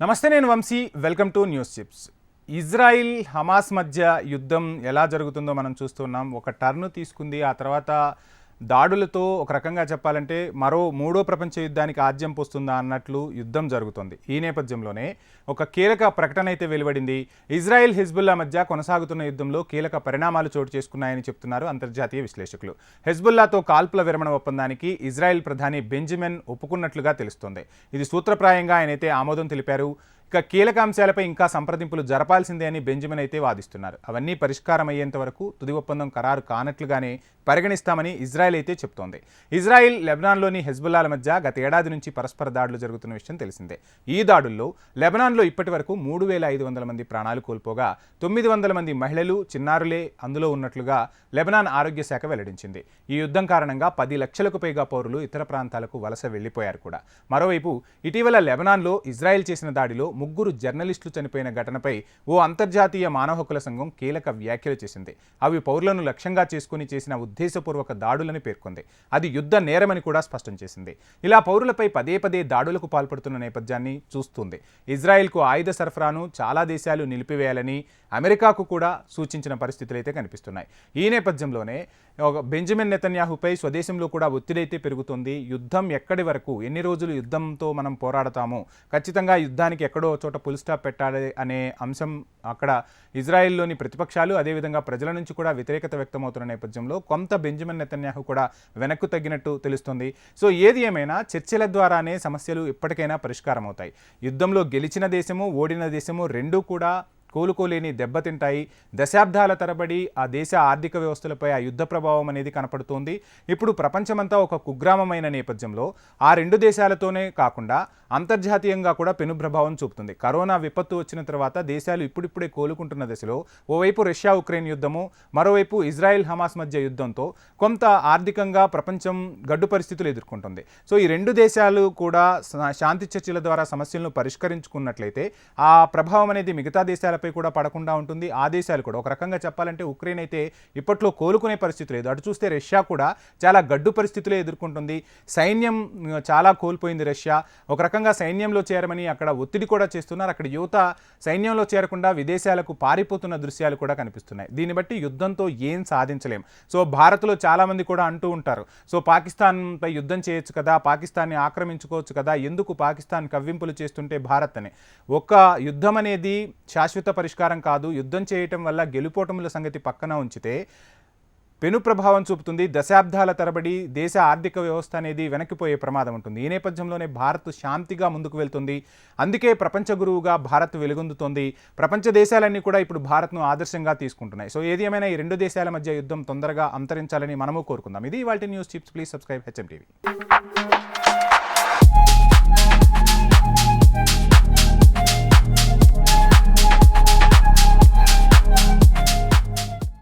నమస్తే, నేను Vamshi. Welcome to news chips. Israel Hamas మధ్య యుద్ధం ఎలా జరుగుతుందో మనం చూస్తున్నాం. ఒక టర్న్ తీసుకుంది. ఆ తర్వాత దాడులతో ఒక రకంగా చెప్పాలంటే మూడో ప్రపంచ యుద్ధానికి ఆజ్యం పోస్తుందా అన్నట్లు యుద్ధం జరుగుతుంది. ఈ నేపథ్యంలోనే ఒక కీలక ప్రకటన అయితే వెలువడింది. ఇజ్రాయెల్ హిజ్బుల్లా మధ్య కొనసాగుతున్న యుద్ధంలో కీలక పరిణామాలు చోటు చేసుకున్నాయని చెప్తున్నారు అంతర్జాతీయ విశ్లేషకులు. హెజ్బుల్లాతో కాల్పుల విరమణ ఒప్పందానికి ఇజ్రాయెల్ ప్రధాని బెంజమిన్ ఒప్పుకున్నట్లుగా తెలుస్తోంది. ఇది సూత్రప్రాయంగా ఆయనైతే ఆమోదం తెలిపారు. ఇక కీలక అంశాలపై ఇంకా సంప్రదింపులు జరపాల్సిందే అని బెంజమిన్ అయితే వాదిస్తున్నారు. అవన్నీ పరిష్కారం అయ్యేంత వరకు తుది ఒప్పందం ఖరారు కానట్లుగానే పరిగణిస్తామని ఇజ్రాయెల్ అయితే చెప్తోంది. ఇజ్రాయెల్ లెబనాన్లోని హెజ్బుల్లాల మధ్య గత ఏడాది నుంచి పరస్పర దాడులు జరుగుతున్న విషయం తెలిసిందే. ఈ దాడుల్లో లెబనాన్లో ఇప్పటి వరకు 3,500 మంది ప్రాణాలు కోల్పోగా 900 మంది మహిళలు, చిన్నారులే అందులో ఉన్నట్లుగా లెబనాన్ ఆరోగ్య శాఖ వెల్లడించింది. ఈ యుద్ధం కారణంగా 10 లక్షలకు పైగా పౌరులు ఇతర ప్రాంతాలకు వలస వెళ్లిపోయారు కూడా. మరోవైపు ఇటీవల లెబనాన్లో ఇజ్రాయెల్ చేసిన దాడిలో 3 జర్నలిస్టులు చనిపోయిన ఘటనపై ఓ అంతర్జాతీయ మానవ హక్కుల సంఘం కీలక వ్యాఖ్యలు చేసింది. అవి పౌరులను లక్ష్యంగా చేసుకుని చేసిన ఉద్దేశపూర్వక దాడులని పేర్కొంది. అది యుద్ధ నేరమని కూడా స్పష్టం చేసింది. ఇలా పౌరులపై పదే పదే దాడులకు పాల్పడుతున్న నేపథ్యాన్ని చూస్తుంది. ఇజ్రాయెల్కు ఆయుధ సరఫరాను చాలా దేశాలు నిలిపివేయాలని అమెరికాకు కూడా సూచించిన పరిస్థితులు అయితే కనిపిస్తున్నాయి. ఈ నేపథ్యంలోనే బెంజమిన్ నెతన్యాహుపై స్వదేశంలో కూడా ఒత్తిడైతే పెరుగుతుంది. యుద్ధం ఎక్కడి వరకు, ఎన్ని రోజులు యుద్ధంతో మనం పోరాడతాము, ఖచ్చితంగా యుద్ధానికి ఎక్కడో చోట ఫుల్ స్టాప్ పెట్టాలి అనే అంశం అక్కడ ఇజ్రాయెల్లోని ప్రతిపక్షాలు, అదేవిధంగా ప్రజల నుంచి కూడా వ్యతిరేకత వ్యక్తమవుతున్న నేపథ్యంలో కొంత బెంజమిన్ నెతన్యాహు కూడా వెనక్కు తగ్గినట్టు తెలుస్తుంది. సో ఏది ఏమైనా చర్చల ద్వారానే సమస్యలు ఎప్పటికైనా పరిష్కారం అవుతాయి. యుద్ధంలో గెలిచిన దేశము, ఓడిన దేశము రెండూ కూడా కోలుకోలేని దెబ్బతింటాయి. దశాబ్దాల తరబడి ఆ దేశ ఆర్థిక వ్యవస్థలపై ఆ యుద్ధ ప్రభావం అనేది కనపడుతోంది. ఇప్పుడు ప్రపంచమంతా ఒక కుగ్రామమైన నేపథ్యంలో ఆ రెండు దేశాలతోనే కాకుండా అంతర్జాతీయంగా కూడా పెను ప్రభావం చూపుతుంది. కరోనా విపత్తు వచ్చిన తర్వాత దేశాలు ఇప్పుడిప్పుడే కోలుకుంటున్న దశలో ఓవైపు రష్యా ఉక్రెయిన్ యుద్ధము, మరోవైపు ఇజ్రాయెల్ హమాస్ మధ్య యుద్ధంతో కొంత ఆర్థికంగా ప్రపంచం గడ్డు పరిస్థితులు ఎదుర్కొంటుంది. సో ఈ రెండు దేశాలు కూడా శాంతి చర్చల ద్వారా సమస్యలను పరిష్కరించుకున్నట్లయితే ఆ ప్రభావం అనేది మిగతా దేశాలపై కూడా పడకుండా ఉంటుంది. ఆ దేశాలు కూడా ఒక రకంగా చెప్పాలంటే ఉక్రెయిన్ అయితే ఇప్పట్లో కోలుకునే పరిస్థితి లేదు. అటు చూస్తే రష్యా కూడా చాలా గడ్డు పరిస్థితులే ఎదుర్కొంటుంది. సైన్యం చాలా కోల్పోయింది రష్యా. ఒక రకంగా సైన్యంలో చేరమని అక్కడ ఒత్తిడి కూడా చేస్తున్నారు. అక్కడ యువత సైన్యంలో చేరకుండా విదేశాలకు పారిపోతున్న దృశ్యాలు కూడా కనిపిస్తున్నాయి. దీన్ని బట్టి యుద్ధంతో ఏం సాధించలేం. సో భారత్లో చాలామంది కూడా అంటూ ఉంటారు, సో పాకిస్తాన్పై యుద్ధం చేయొచ్చు కదా, పాకిస్తాన్ని ఆక్రమించుకోవచ్చు కదా, ఎందుకు పాకిస్తాన్ కవ్వింపులు చేస్తుంటే భారత్ అని. ఒక యుద్ధం అనేది శాశ్వత పరిష్కారం కాదు. యుద్ధం చేయటం వల్ల గెలుపోటముల సంగతి పక్కన ఉంచితే పెను ప్రభావం చూపుతుంది. దశాబ్దాల తరబడి దేశ ఆర్థిక వ్యవస్థ అనేది వెనక్కిపోయే ప్రమాదం ఉంటుంది. ఈ నేపథ్యంలోనే భారత్ శాంతిగా ముందుకు వెళ్తుంది. అందుకే ప్రపంచ గురువుగా భారత్ వెలుగొందుతోంది. ప్రపంచ దేశాలన్నీ కూడా ఇప్పుడు భారత్ను ఆదర్శంగా తీసుకుంటున్నాయి. సో ఏది ఏమైనా ఈ రెండు దేశాల మధ్య యుద్ధం తొందరగా అంతరించాలని మనము కోరుకుందాం. ఇది ఇవాల్టి news chips. Please subscribe HM TV.